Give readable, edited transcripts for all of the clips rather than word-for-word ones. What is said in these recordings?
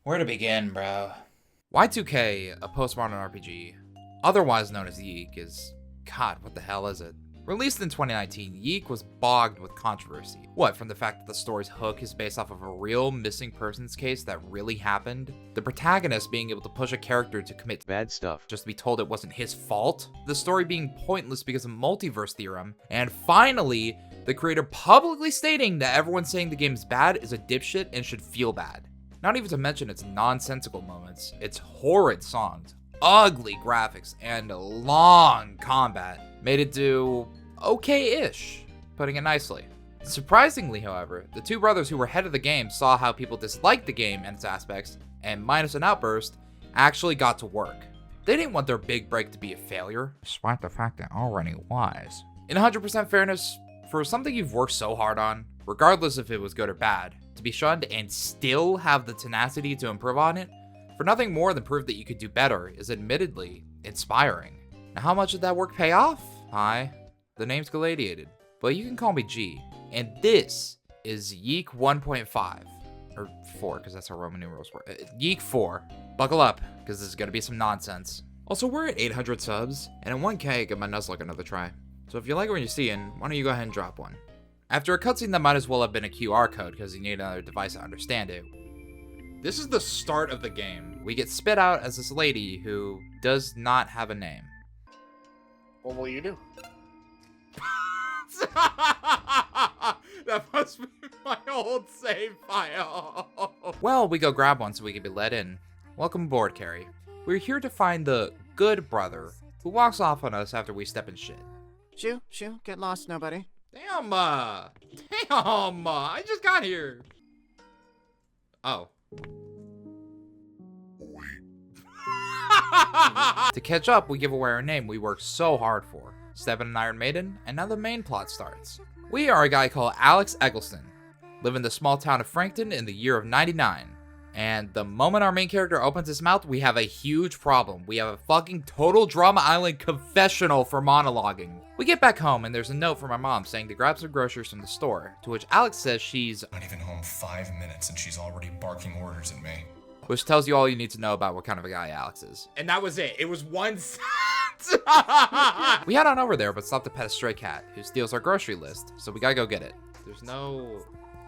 Where to begin, bro? Y2K, a postmodern RPG, otherwise known as YIIK, is... God, what the hell is it? Released in 2019, YIIK was bogged with controversy. What, from the fact that the story's hook is based off of a real missing persons case that really happened? The protagonist being able to push a character to commit bad stuff just to be told it wasn't his fault? The story being pointless because of multiverse theorem? And finally, the creator publicly stating that everyone saying the game is bad is a dipshit and should feel bad. Not even to mention its nonsensical moments, its horrid songs, ugly graphics, and long combat made it do okay-ish, putting it nicely. Surprisingly, however, the two brothers who were head of the game saw how people disliked the game and its aspects, and minus an outburst, actually got to work. They didn't want their big break to be a failure, despite the fact that already was. In 100% fairness, for something you've worked so hard on, regardless if it was good or bad, to be shunned and still have the tenacity to improve on it, for nothing more than proof that you could do better, is admittedly inspiring. Now, how much did that work pay off? Hi, the name's Gladiated, but you can call me G. And this is YIIK 1.5, or 4, because that's how Roman numerals work. YIIK 4. Buckle up, because this is gonna be some nonsense. Also, we're at 800 subs, and at 1K, I give my Nuzlocke another try. So if you like what you're seeing, why don't you go ahead and drop one? After a cutscene that might as well have been a QR code because you need another device to understand it, this is the start of the game. We get spit out as this lady who does not have a name. What will you do? That must be my old save file. Well, we go grab one so we can be let in. Welcome aboard, Carrie. We're here to find the good brother who walks off on us after we step in shit. Shoo, get lost, nobody. Damn, I just got here. Oh. To catch up, we give away our name we worked so hard for. Step in an Iron Maiden, and now the main plot starts. We are a guy called Alex Eggleston, live in the small town of Frankton in the year of 99. And the moment our main character opens his mouth, we have a huge problem. We have a fucking total Drama Island confessional for monologuing. We get back home and there's a note from our mom saying to grab some groceries from the store, to which Alex says she's not even home 5 minutes and she's already barking orders at me. Which tells you all you need to know about what kind of a guy Alex is. And that was it. It was one sentence. We head on over there, but stop to pet a stray cat who steals our grocery list, so we gotta go get it. There's no...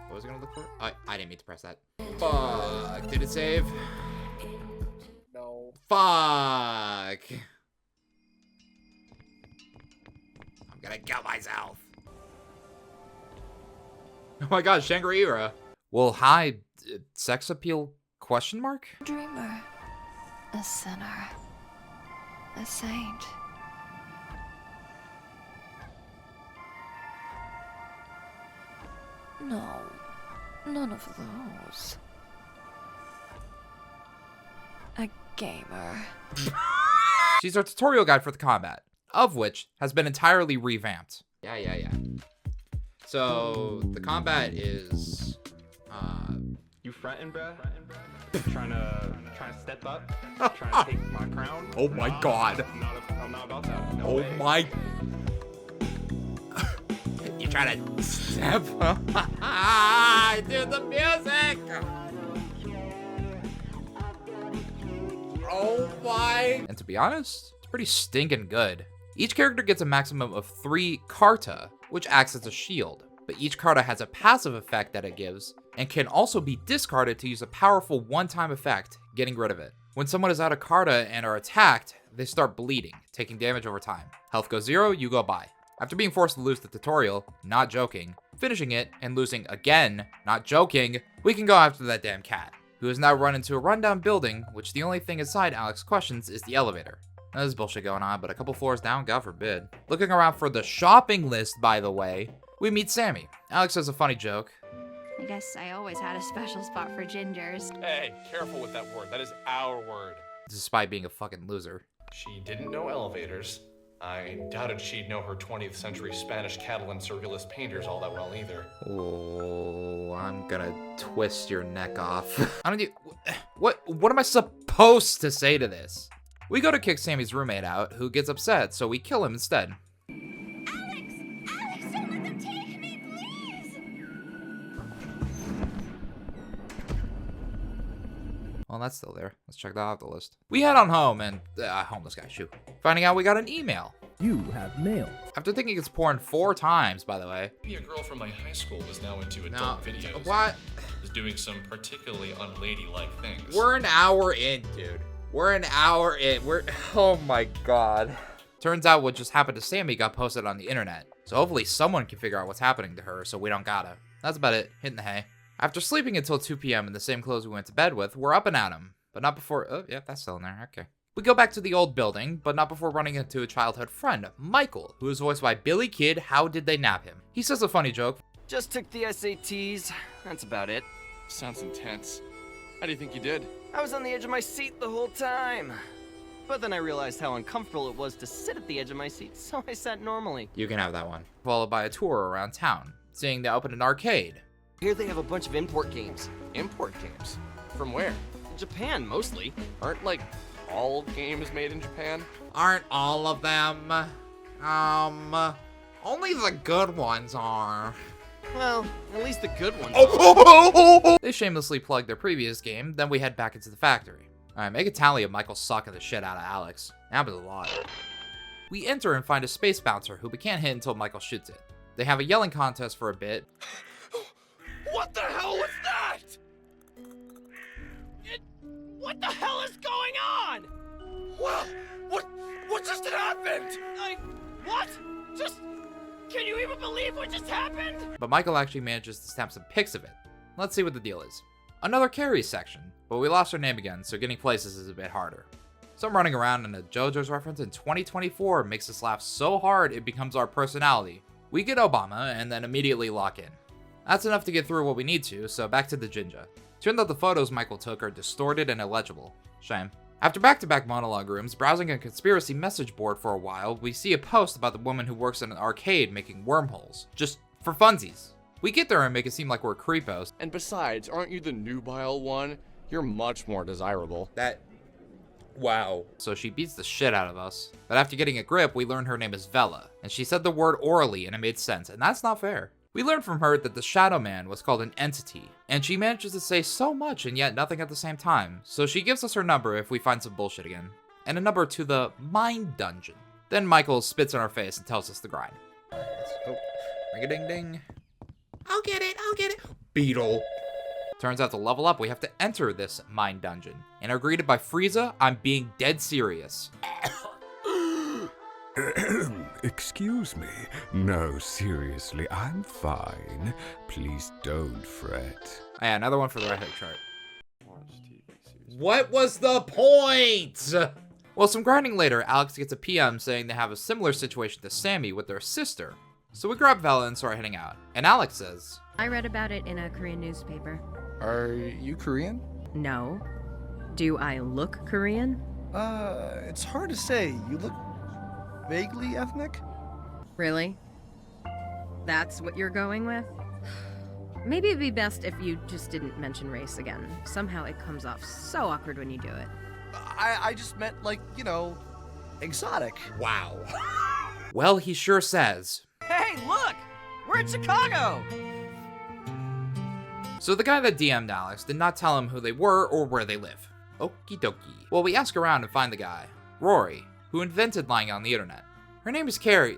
What was I gonna look for? I didn't mean to press that. Fuck. Did it save? No. Fuck. I'm gonna kill myself. Oh my god, Shangri-La. Well, hi, sex appeal question mark? Dreamer, a sinner, a saint. No, none of those. A gamer. She's our tutorial guide for the combat, of which has been entirely revamped. Yeah. So, the combat is, You frontin', bruh? trying to step up? Trying to take my crown? Oh my god. I'm not about that. No Oh way. my... You trying to step up? Do the music! Oh my... And to be honest, it's pretty stinking good. Each character gets a maximum of 3 Karta, which acts as a shield. But each Karta has a passive effect that it gives, and can also be discarded to use a powerful one-time effect, getting rid of it. When someone is out of Karta and are attacked, they start bleeding, taking damage over time. Health goes 0, you go by. After being forced to lose the tutorial, not joking, finishing it, and losing again, not joking, we can go after that damn cat, who has now run into a rundown building, which the only thing inside Alex questions is the elevator. Now, there's bullshit going on, but a couple floors down, God forbid. Looking around for the shopping list, by the way, we meet Sammy. Alex has a funny joke. I guess I always had a special spot for gingers. Hey, careful with that word. That is our word. Despite being a fucking loser. She didn't know elevators. I doubted she'd know her 20th century Spanish Catalan surrealist painters all that well either. Oh, I'm gonna twist your neck off. I don't need... What am I supposed to say to this? We go to kick Sammy's roommate out, who gets upset, so we kill him instead. Alex, don't let them take me, please! Well, that's still there. Let's check that off the list. We head on home and, homeless guy, shoot. Finding out we got an email. You have mail. After thinking it's porn 4 times, by the way. Maybe a girl from my high school was now into adult videos. What? Was doing some particularly unladylike things. We're an hour in, dude. We're an hour in. Oh my god. Turns out what just happened to Sammy got posted on the internet. So hopefully someone can figure out what's happening to her so we don't gotta. That's about it. Hitting the hay. After sleeping until 2 p.m. in the same clothes we went to bed with, we're up and at 'em. But not before. Oh, yeah, that's still in there. Okay. We go back to the old building, but not before running into a childhood friend, Michael, who is voiced by Billy Kid. How did they nab him? He says a funny joke. Just took the SATs. That's about it. Sounds intense. How do you think you did? I was on the edge of my seat the whole time. But then I realized how uncomfortable it was to sit at the edge of my seat, so I sat normally. You can have that one. Followed by a tour around town, seeing they opened an arcade. Here they have a bunch of import games. Import games? From where? Japan, mostly. Aren't, like, all games made in Japan? Aren't all of them? Only the good ones are. Well, at least the good ones. They shamelessly plug their previous game, then we head back into the factory. Alright, make a tally of Michael sucking the shit out of Alex. Happens a lot. We enter and find a space bouncer who we can't hit until Michael shoots it. They have a yelling contest for a bit. What the hell was that? What the hell is going on? Wow! What just happened? What? Can you even believe what just happened? But Michael actually manages to snap some pics of it. Let's see what the deal is. Another Carrie section, but we lost her name again, so getting places is a bit harder. Some running around and a JoJo's reference in 2024 makes us laugh so hard it becomes our personality. We get Obama and then immediately lock in. That's enough to get through what we need to, so back to the Jinja. Turns out the photos Michael took are distorted and illegible. Shame. After back-to-back monologue rooms, browsing a conspiracy message board for a while, we see a post about the woman who works in an arcade making wormholes. Just for funsies. We get there and make it seem like we're creepos. And besides, aren't you the nubile one? You're much more desirable. Wow. So she beats the shit out of us. But after getting a grip, we learn her name is Vela. And she said the word orally and it made sense, and that's not fair. We learned from her that the Shadow Man was called an entity, and she manages to say so much and yet nothing at the same time, so she gives us her number if we find some bullshit again, and a number to the Mind Dungeon. Then Michael spits in our face and tells us the grind. Ring-a-ding-ding. I'll get it. Beetle. Turns out to level up, we have to enter this Mind Dungeon, and are greeted by Frieza. I'm being dead serious. Excuse me. No, seriously, I'm fine. Please don't fret. Oh, yeah, another one for the Red Hook chart. What was the point? Well, some grinding later, Alex gets a PM saying they have a similar situation to Sammy with their sister. So we grab Vela and start heading out. And Alex says, I read about it in a Korean newspaper. Are you Korean? No. Do I look Korean? It's hard to say. You look vaguely ethnic? Really? That's what you're going with? Maybe it'd be best if you just didn't mention race again. Somehow it comes off so awkward when you do it. I just meant, like, you know, exotic. Wow. Well, he sure says. Hey, look! We're in Chicago! So the guy that DM'd Alex did not tell him who they were or where they live. Okie dokie. Well, we ask around and find the guy, Rory, who invented lying on the internet. Her name is Carrie.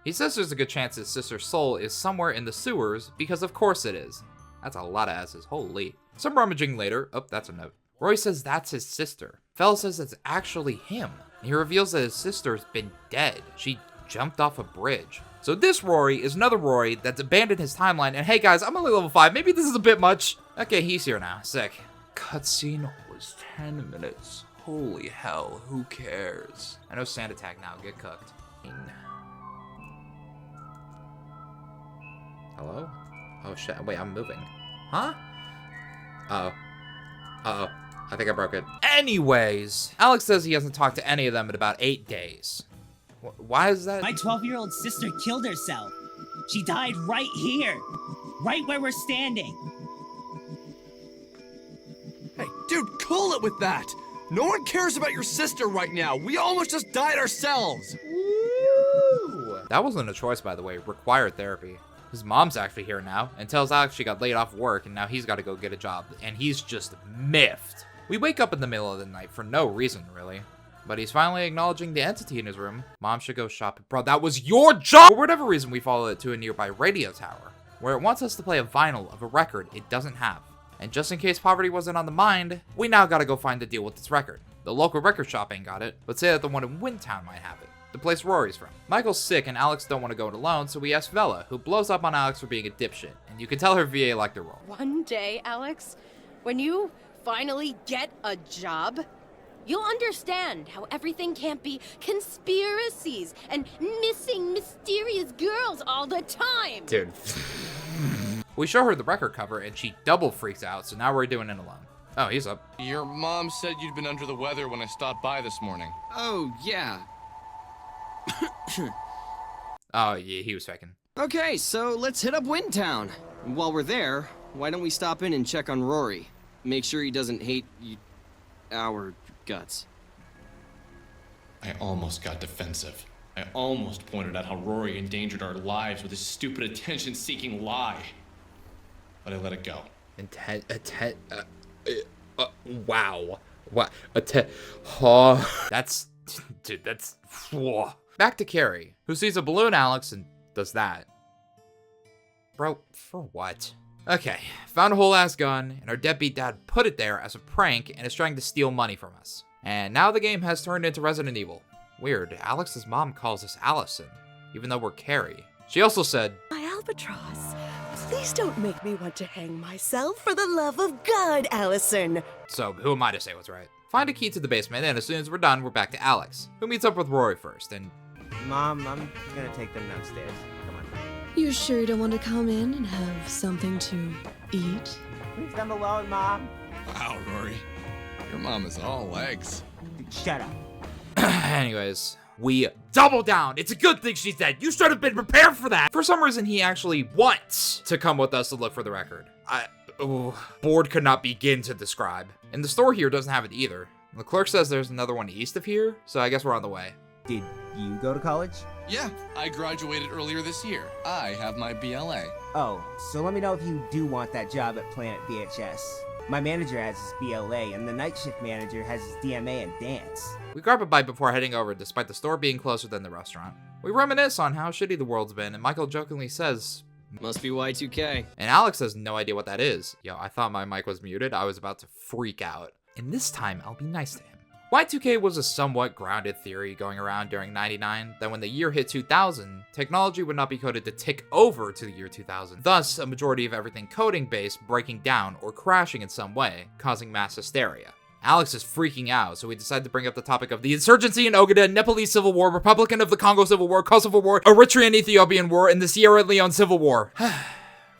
He says there's a good chance his sister's soul is somewhere in the sewers, because of course it is. That's a lot of S's, holy. Some rummaging later, that's a note. Rory says that's his sister. Fell says it's actually him. And he reveals that his sister's been dead. She jumped off a bridge. So this Rory is another Rory that's abandoned his timeline, and hey guys, I'm only level 5, maybe this is a bit much. Okay, he's here now, sick. Cutscene was 10 minutes. Holy hell, who cares? I know Sand Attack now, get cooked. Hello? Oh shit, wait, I'm moving. Huh? Uh-oh, I think I broke it. Anyways, Alex says he hasn't talked to any of them in about 8 days. Why is that? My 12-year-old sister killed herself. She died right here, right where we're standing. Hey, dude, cool it with that. No one cares about your sister right now. We almost just died ourselves. Woo! That wasn't a choice, by the way. Required therapy. His mom's actually here now and tells Alex she got laid off work and now he's got to go get a job, and he's just miffed. We wake up in the middle of the night for no reason, really. But he's finally acknowledging the entity in his room. Mom should go shopping. Bro, that was your job! For whatever reason, we follow it to a nearby radio tower, where it wants us to play a vinyl of a record it doesn't have. And just in case poverty wasn't on the mind, we now gotta go find a deal with this record. The local record shop ain't got it, but say that the one in Windtown might have it. The place Rory's from. Michael's sick and Alex don't want to go it alone, so we ask Vela, who blows up on Alex for being a dipshit. And you can tell her VA liked her role. One day, Alex, when you finally get a job, you'll understand how everything can't be conspiracies and missing mysterious girls all the time. Dude. We show her the record cover and she double freaks out, so now we're doing it alone. Oh, he's up. Your mom said you'd been under the weather when I stopped by this morning. Oh, yeah. Oh, yeah, he was faking. Okay, so let's hit up Windtown. While we're there, why don't we stop in and check on Rory? Make sure he doesn't hate our guts. I almost got defensive. I almost pointed out how Rory endangered our lives with his stupid attention-seeking lie. But I let it go. Wow. What? Oh. That's, dude, that's, whoa. Back to Carrie, who sees a balloon Alex and does that. Bro, for what? Okay, found a whole ass gun, and our deadbeat dad put it there as a prank and is trying to steal money from us. And now the game has turned into Resident Evil. Weird, Alex's mom calls us Allison, even though we're Carrie. She also said, "My albatross, please don't make me want to hang myself for the love of God, Allison." So who am I to say what's right? Find a key to the basement, and as soon as we're done, we're back to Alex, who meets up with Rory first, and... Mom, I'm gonna take them downstairs. Come on. You sure you don't want to come in and have something to eat? Leave them alone, Mom. Wow, Rory. Your mom is all legs. Shut up. Anyways, we double down. It's a good thing she's dead. You should have been prepared for that. For some reason, he actually wants to come with us to look for the record. Bored could not begin to describe. And the store here doesn't have it either. The clerk says there's another one east of here, so I guess we're on the way. Did you go to college? Yeah, I graduated earlier this year. I have my BLA. Oh, so let me know if you do want that job at Planet VHS. My manager has his BLA, and the night shift manager has his DMA and dance. We grab a bite before heading over, despite the store being closer than the restaurant. We reminisce on how shitty the world's been, and Michael jokingly says, "Must be Y2K. And Alex has no idea what that is. Yo, I thought my mic was muted. I was about to freak out. And this time, I'll be nice to him. Y2K was a somewhat grounded theory going around during '99 that when the year hit 2000, technology would not be coded to tick over to the year 2000. Thus, a majority of everything coding-based breaking down or crashing in some way, causing mass hysteria. Alex is freaking out, so we decide to bring up the topic of the insurgency in Ogada, Nepalese Civil War, Republican of the Congo Civil War, Kosovo War, Eritrean Ethiopian War, and the Sierra Leone Civil War.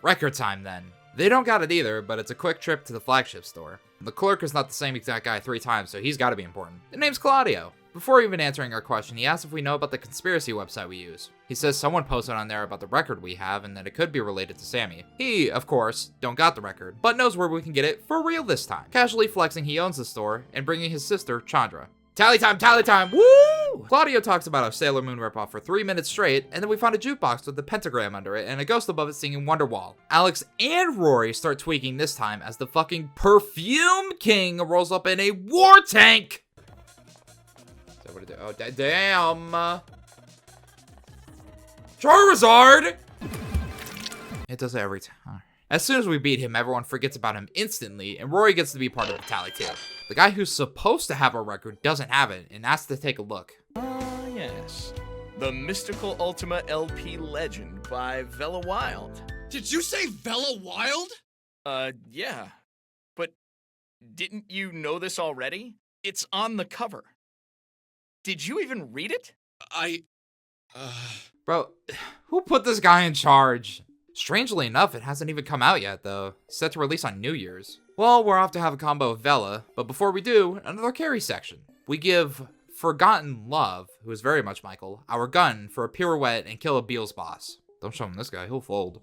Record time then. They don't got it either, but it's a quick trip to the flagship store. The clerk is not the same exact guy 3 times, so he's gotta be important. The name's Claudio. Before even answering our question, he asks if we know about the conspiracy website we use. He says someone posted on there about the record we have and that it could be related to Sammy. He, of course, don't got the record, but knows where we can get it for real this time. Casually flexing he owns the store and bringing his sister, Chandra. Tally time, woo! Claudio talks about a Sailor Moon ripoff for 3 minutes straight, and then we find a jukebox with the pentagram under it and a ghost above it singing Wonderwall. Alex and Rory start tweaking this time as the fucking Perfume King rolls up in a war tank! Is that what it do? Oh, damn! Charizard! It does it every time. As soon as we beat him, everyone forgets about him instantly, and Rory gets to be part of the tally too. The guy who's supposed to have our record doesn't have it, and asks to take a look. Yes. The Mystical Ultima LP Legend by Vela Wild. Did you say Vela Wild? Yeah. But didn't you know this already? It's on the cover. Did you even read it? Bro, who put this guy in charge? Strangely enough, it hasn't even come out yet, though. It's set to release on New Year's. Well, we're off to have a combo with Vela, but before we do, another carry section. We give Forgotten Love, who is very much Michael, our gun for a pirouette and kill a Beals boss. Don't show him this guy, he'll fold.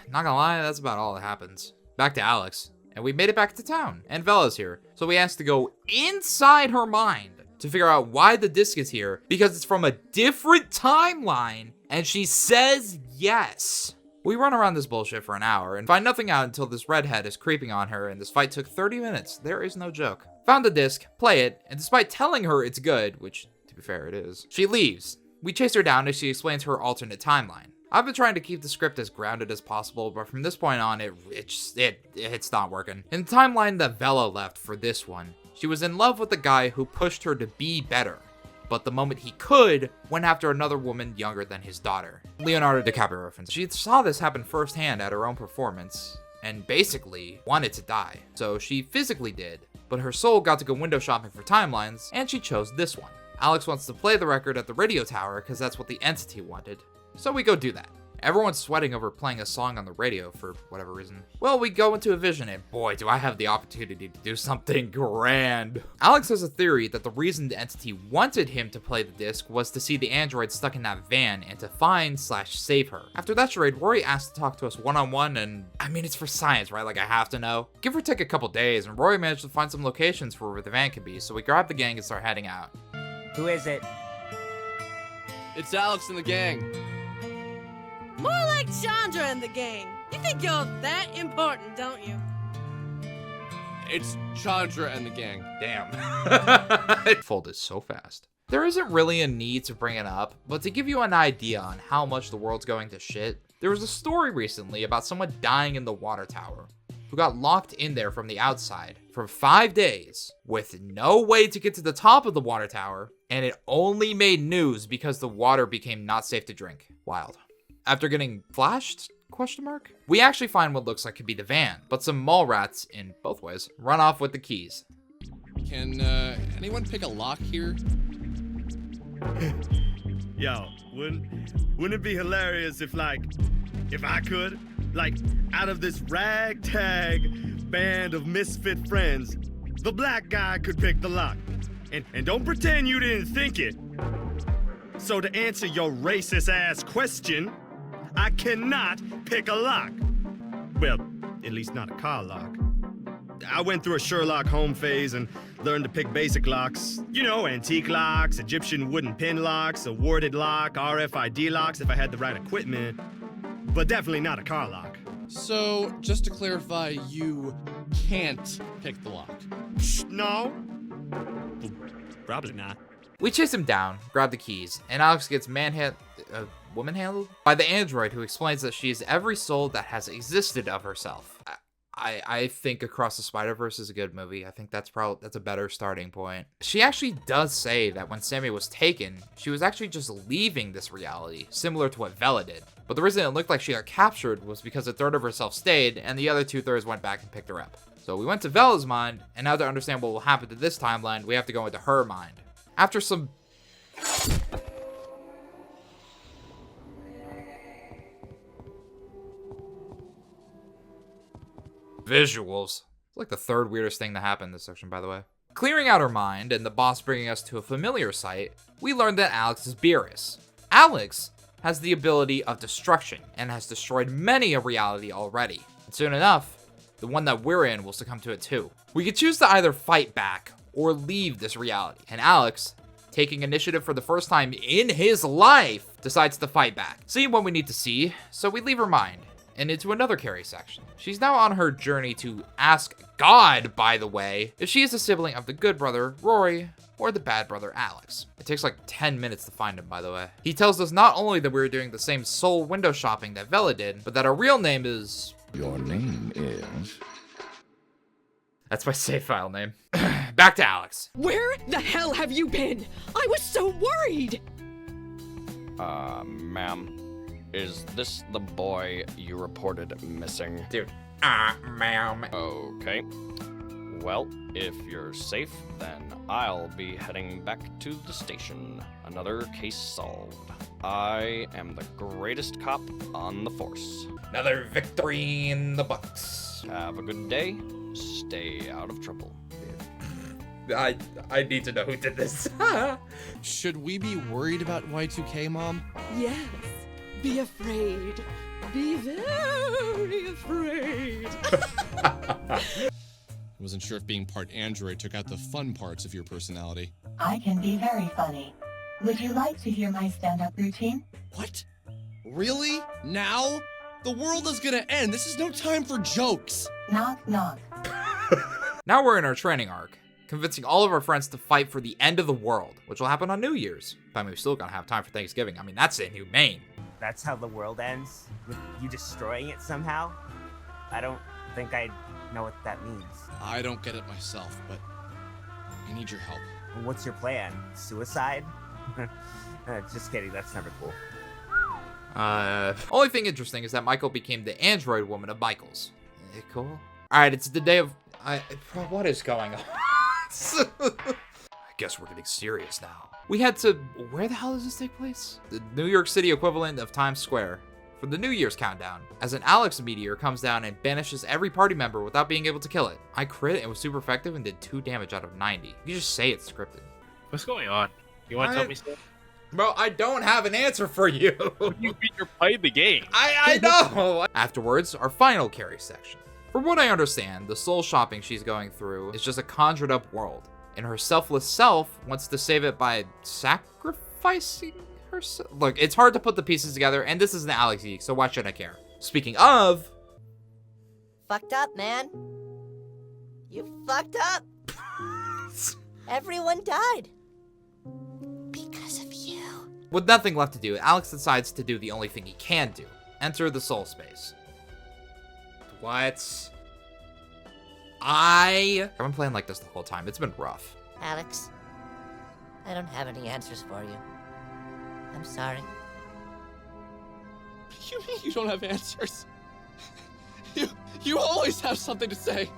Not gonna lie, that's about all that happens. Back to Alex, and we made it back to town, and Vela's here, so we asked to go inside her mind to figure out why the disc is here, because it's from a different timeline, and she says yes. We run around this bullshit for an hour and find nothing out until this redhead is creeping on her, and this fight took 30 minutes. There is no joke. Found the disc, play it, and despite telling her it's good, which to be fair it is, she leaves. We chase her down as she explains her alternate timeline. I've been trying to keep the script as grounded as possible, but from this point on, it's not working. In the timeline that Vela left for this one, she was in love with the guy who pushed her to be better, but the moment he could, went after another woman younger than his daughter. Leonardo DiCaprio reference. She saw this happen firsthand at her own performance, and basically wanted to die. So she physically did, but her soul got to go window shopping for timelines, and she chose this one. Alex wants to play the record at the radio tower because that's what the entity wanted. So we go do that. Everyone's sweating over playing a song on the radio for whatever reason. Well, we go into a vision and boy, do I have the opportunity to do something grand. Alex has a theory that the reason the entity wanted him to play the disc was to see the android stuck in that van and to find/save her. After that charade, Rory asked to talk to us one-on-one, and I mean, it's for science, right? Like I have to know. Give or take a couple days, and Rory managed to find some locations for where the van could be, so we grab the gang and start heading out. Who is it? It's Alex and the gang. More like Chandra and the gang. You think you're that important, don't you? It's Chandra and the gang. Damn. It folded so fast. There isn't really a need to bring it up, but to give you an idea on how much the world's going to shit, there was a story recently about someone dying in the water tower who got locked in there from the outside for 5 days with no way to get to the top of the water tower, and it only made news because the water became not safe to drink. Wild. After getting flashed, ? We actually find what looks like could be the van, but some mall rats, in both ways, run off with the keys. Can anyone pick a lock here? Yo, wouldn't it be hilarious if I could? Like, out of this ragtag band of misfit friends, the black guy could pick the lock. And don't pretend you didn't think it. So to answer your racist-ass question, I cannot pick a lock. Well, at least not a car lock. I went through a Sherlock Holmes phase and learned to pick basic locks. You know, antique locks, Egyptian wooden pin locks, a warded lock, RFID locks if I had the right equipment. But definitely not a car lock. So, just to clarify, you can't pick the lock. No? Well, probably not. We chase him down, grab the keys, and Alex gets woman-handled by the android who explains that she is every soul that has existed of herself. I think Across the Spider-Verse is a good movie. I think that's a better starting point. She actually does say that when Sammy was taken, she was actually just leaving this reality, similar to what Vela did. But the reason it looked like she got captured was because a third of herself stayed, and the other 2/3 went back and picked her up. So we went to Vela's mind, and now to understand what will happen to this timeline, we have to go into her mind. After some visuals. It's like the third weirdest thing to happen in this section, by the way. Clearing out her mind and the boss bringing us to a familiar site, we learned that Alex is Beerus. Alex has the ability of destruction and has destroyed many a reality already. And soon enough, the one that we're in will succumb to it too. We could choose to either fight back or leave this reality. And Alex, taking initiative for the first time in his life, decides to fight back. Seeing what we need to see, so we leave her mind and into another Carrie section. She's now on her journey to ask God, by the way, if she is a sibling of the good brother, Rory, or the bad brother, Alex. It takes like 10 minutes to find him, by the way. He tells us not only that we were doing the same soul window shopping that Vela did, but that our real name is... Your name is... That's my save file name. Back to Alex. Where the hell have you been? I was so worried! Ma'am, is this the boy you reported missing? Dude, ma'am. Okay. Well, if you're safe, then I'll be heading back to the station. Another case solved. I am the greatest cop on the force. Another victory in the books. Have a good day. Stay out of trouble. I need to know who did this. Should we be worried about Y2K, Mom? Yes. Be afraid. Be very afraid. I wasn't sure if being part android took out the fun parts of your personality. I can be very funny. Would you like to hear my stand-up routine? What? Really? Now? The world is gonna end. This is no time for jokes. Knock, knock. Now we're in our training arc, convincing all of our friends to fight for the end of the world, which will happen on New Year's. I mean, we're still gonna have time for Thanksgiving. I mean, that's inhumane. That's how the world ends? With you destroying it somehow? I don't think I know what that means. I don't get it myself, but I need your help. What's your plan? Suicide? Just kidding, that's never cool. Only thing interesting is that Michael became the android woman of Michael's. Cool. Alright, it's the day of... what is going on? I guess we're getting serious now. We had to... Where the hell does this take place? The New York City equivalent of Times Square. For the New Year's countdown, as an Alex meteor comes down and banishes every party member without being able to kill it. I crit and was super effective and did 2 damage out of 90. You just say it's scripted. What's going on? You want to tell me something? Bro, I don't have an answer for you. You beat your play the game. I know. Afterwards, our final Carrie section. From what I understand, the soul shopping she's going through is just a conjured up world, and her selfless self wants to save it by sacrificing herself. Look, it's hard to put the pieces together, and this isn't Alex YIIK, so why should I care? Speaking of... Fucked up, man. You fucked up. Everyone died. Because of you. With nothing left to do, Alex decides to do the only thing he can do. Enter the soul space. What? I've been playing like this the whole time. It's been rough. Alex, I don't have any answers for you. I'm sorry. You mean you don't have answers? You always have something to say.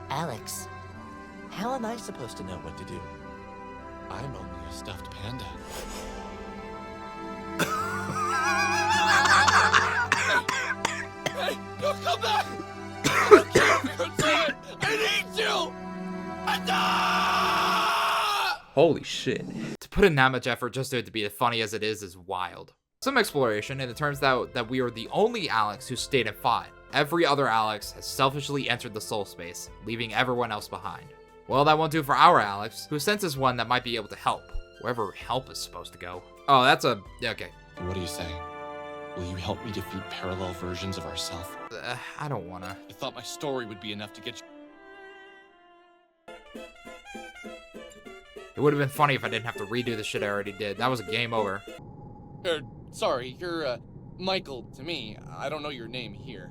Alex, how am I supposed to know what to do? I'm only a stuffed panda. Hey, don't come back! I don't care if you're dead! I need you! Holy shit. To put in that much effort just to be as funny as it is wild. Some exploration, and it turns out that we are the only Alex who stayed and fought. Every other Alex has selfishly entered the soul space, leaving everyone else behind. Well, that won't do for our Alex, who senses one that might be able to help. Wherever help is supposed to go. Oh, that's a... okay. What are you saying? Will you help me defeat parallel versions of ourselves? I don't wanna. I thought my story would be enough to get you... It would have been funny if I didn't have to redo the shit I already did. That was a game over. Sorry, you're, Michael to me. I don't know your name here.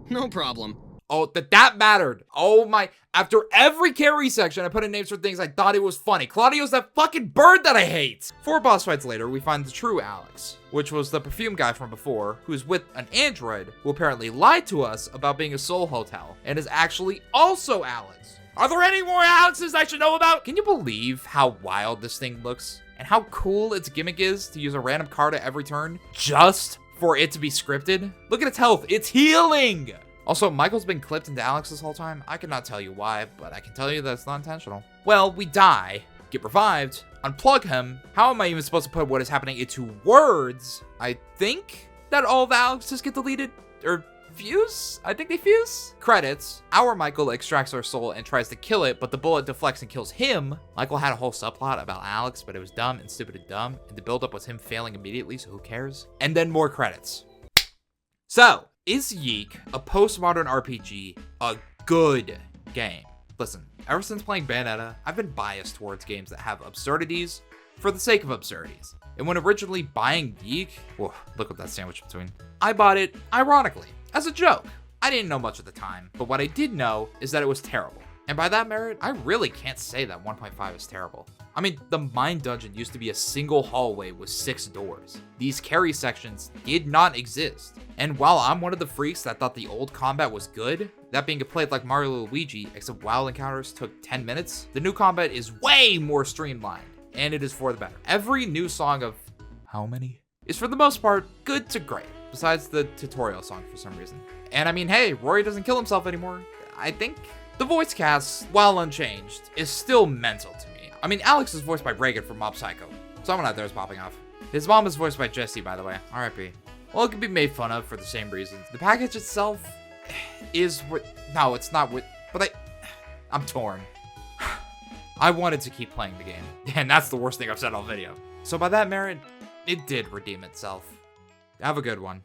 No problem. Oh, that mattered. Oh my. After every Carrie section, I put in names for things I thought it was funny. Claudio's that fucking bird that I hate. 4 boss fights later, we find the true Alex, which was the perfume guy from before, who's with an android who apparently lied to us about being a soul hotel and is actually also Alex. Are there any more Alexes I should know about? Can you believe how wild this thing looks? And how cool its gimmick is to use a random card at every turn just for it to be scripted? Look at its health. It's healing. Also, Michael's been clipped into Alex this whole time. I cannot tell you why, but I can tell you that it's not intentional. Well, we die, get revived, unplug him. How am I even supposed to put what is happening into words? I think that all the Alexes get deleted, or fuse? I think they fuse? Credits. Our Michael extracts our soul and tries to kill it, but the bullet deflects and kills him. Michael had a whole subplot about Alex, but it was dumb and stupid and dumb, and the buildup was him failing immediately, so who cares? And then more credits. So, is YIIK, a postmodern RPG, a good game? Listen, ever since playing Bayonetta, I've been biased towards games that have absurdities for the sake of absurdities. And when originally buying YIIK, whoa, look at that sandwich between, I bought it ironically, as a joke. I didn't know much at the time, but what I did know is that it was terrible. And by that merit, I really can't say that 1.5 is terrible. I mean, the mine dungeon used to be a single hallway with 6 doors. These carry sections did not exist. And while I'm one of the freaks that thought the old combat was good, that being played like Mario Luigi, except wild encounters took 10 minutes, the new combat is way more streamlined, and it is for the better. Every new song of how many is for the most part good to great, besides the tutorial song for some reason. And I mean, hey, Rory doesn't kill himself anymore, I think. The voice cast, while unchanged, is still mental to me. I mean, Alex is voiced by Reagan from Mob Psycho. Someone out there is popping off. His mom is voiced by Jessie, by the way. R.I.P. Well, it can be made fun of for the same reasons. The package itself is no, it's not but I'm torn. I wanted to keep playing the game, and that's the worst thing I've said all video. So by that merit, it did redeem itself. Have a good one.